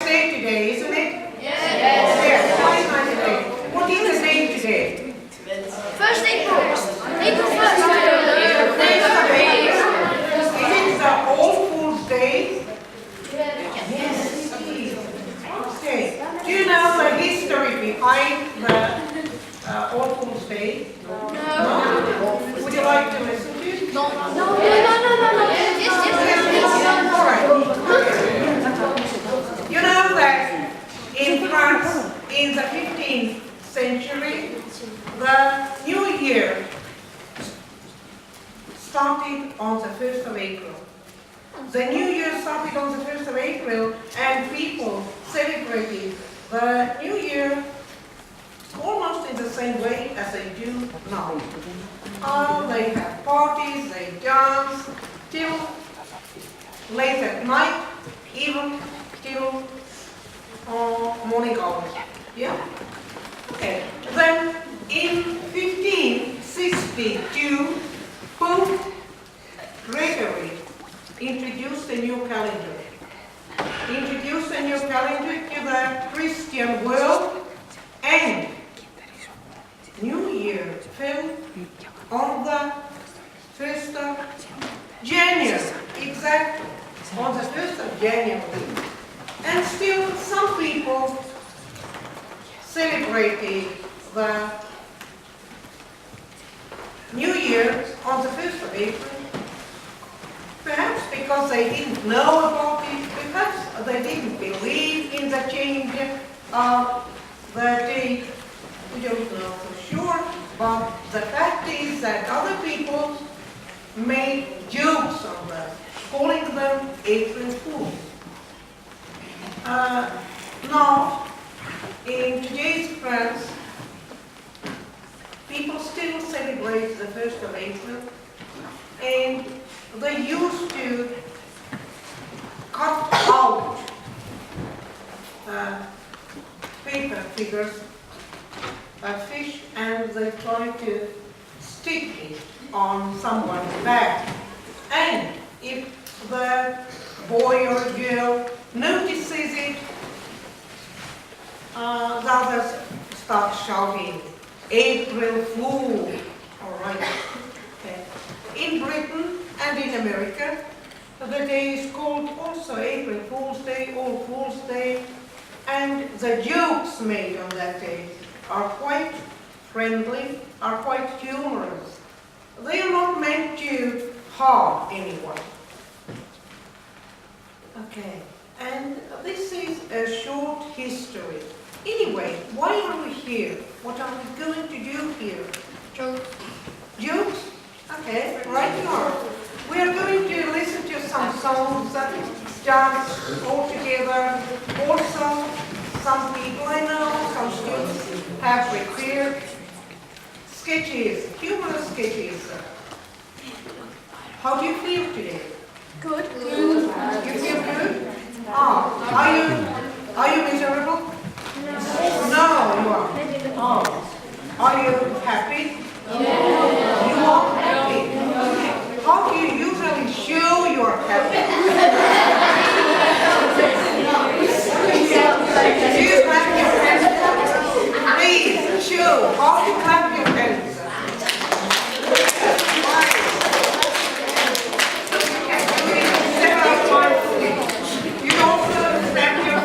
day today, isn't it? Yes. Yes, quite nice day. What is the day today? First April. April 1st. Is it the All Fools Day? Yes. Okay. Do you know the history behind the All Fools Day? No. Would you like to listen to it? No. Yes. All right. You know that in France, in the 15th century, the New Year started on the 1st of April. The New Year started on the 1st of April, and people celebrated the New Year almost in the same way as they do now. They have parties, they dance till late at night, even till morning hours. Yeah? Okay. Then in 1562, Pope Gregory introduced a new calendar. He introduced a new calendar to the Christian world, and New Year fell on the 1st of January, exactly, on the 1st of January. And still some people celebrated the New Year on the 1st of April, perhaps because they didn't know about it, perhaps they didn't believe in the change of the date. We don't know for sure, but the fact is that other people made jokes on them, calling them April Fools. Now, in today's France, people still celebrate the 1st of April, and they used to cut out paper figures of fish, and they try to stick it on someone's back. And if the boy or girl notices it, the others start shouting, April Fool. All right. Okay. In Britain and in America, the day is called also April Fool's Day, All Fool's Day, and the jokes made on that day are quite friendly, are quite humorous. They are not meant to harm anyone. Okay, and this is a short history. Anyway, why are we here? What are we going to do here? Jokes. Jokes? Okay, right you are. We are going to listen to some songs that dance all together. Also, some people I know, some students have prepared sketches, humorous sketches. How do you feel today? Good. You feel good? Are you miserable? No, you are. Are you happy? You are happy. How do you usually show you are happy? Do you clap your hands? Please show how to clap your hands. You can do it several times. You also clap your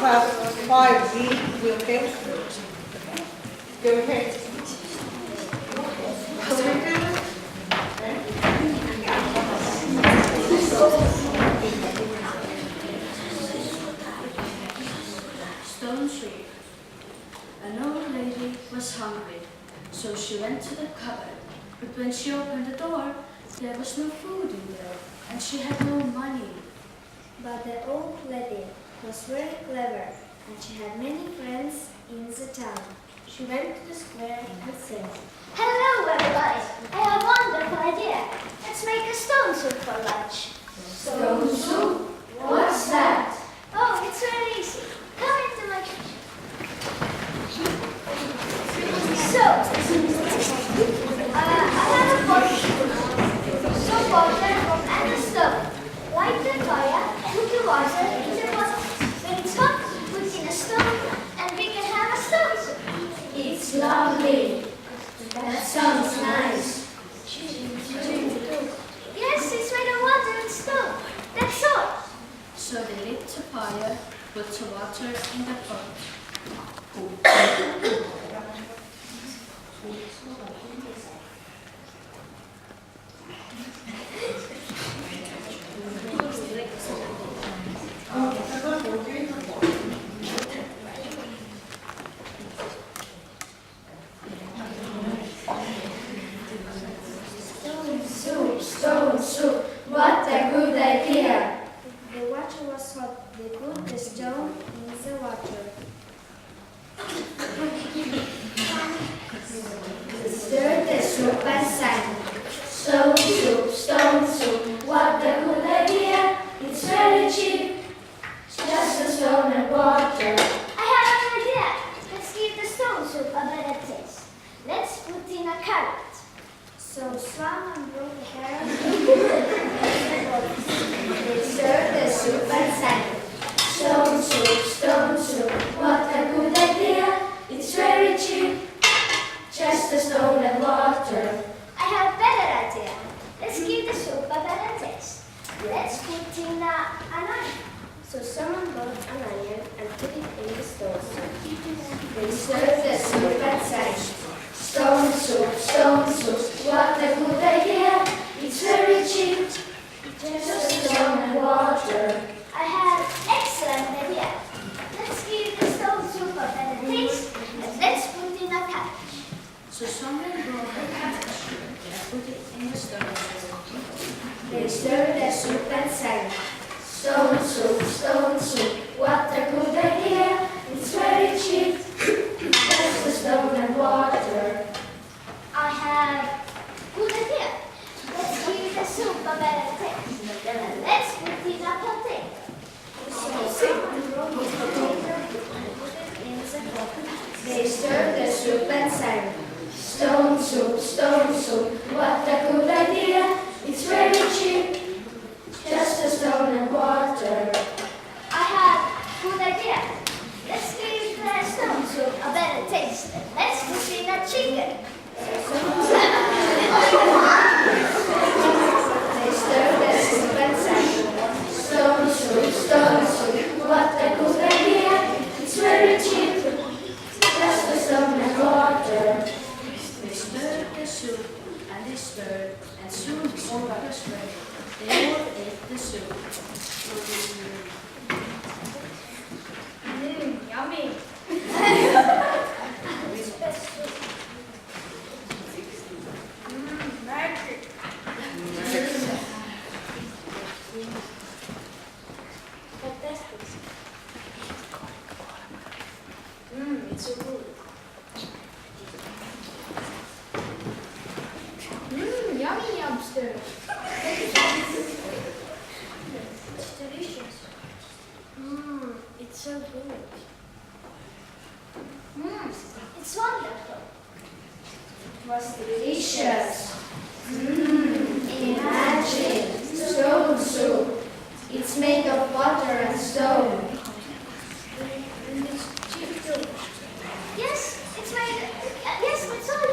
class 5B will help. Go ahead. So we do this. Stone Tree. An old lady was hungry, so she went to the cupboard. But when she opened the door, there was no food in there, and she had no money. But the old lady was very clever, and she had many friends in the town. She went to the square and said, Hello, everybody. I have a wonderful idea. Let's make a stone soup for lunch. Stone soup? What's that? Oh, it's very easy. Come into my kitchen. So, I have a pot, some water, and a stove. Light the fire and put the water in the pot. When it's hot, put in a stone, and we can have a stone soup. It's lovely. That sounds nice. Yes, it's made of water and stone. That's all. So they lit the fire, put the water in the pot. Stone soup, what a good idea! the water was hot. They put the stone in the water. Stir the soup and sang. Stone soup, what a good idea! It's very cheap, just a stone and water. I have an idea. Let's give the stone soup a better taste. Let's put in a carrot. So Swan brought the carrot. They stirred the soup and sang. Stone soup, what a good idea! It's very cheap, just a stone and water. I have a better idea. Let's give the soup a better taste. Let's put in an onion. So someone bought an onion and put it in the stone soup. They stirred the soup and sang. Stone soup, what a good idea! It's very cheap, just a stone and water. I have excellent idea. Let's give the stone soup a better taste. And let's put in a cabbage. So someone brought the cabbage and put it in the stone. They stirred the soup and sang. Stone soup, what a good idea! It's very cheap, just a stone and water. I have good idea. Let's give the soup a better taste. And let's put in a potato. So someone brought the potato and put it in the pot. They stirred the soup and sang. Stone soup, what a good idea! It's very cheap, just a stone and water. I have good idea. Let's give the stone soup a better taste. Let's put in a chicken. They stirred the soup and sang. Stone soup, what a good idea! It's very cheap, just a stone and water. They stirred the soup and they stirred, and soon the soup was ready. They all ate the soup. Yummy. Magic. Fantastic. It's so good. Yummy lobster. It's delicious. It's so good. It's wonderful. It was delicious. Imagine stone soup. It's made of water and stone. And it's cheap too. Yes, it's made. Yes, it's all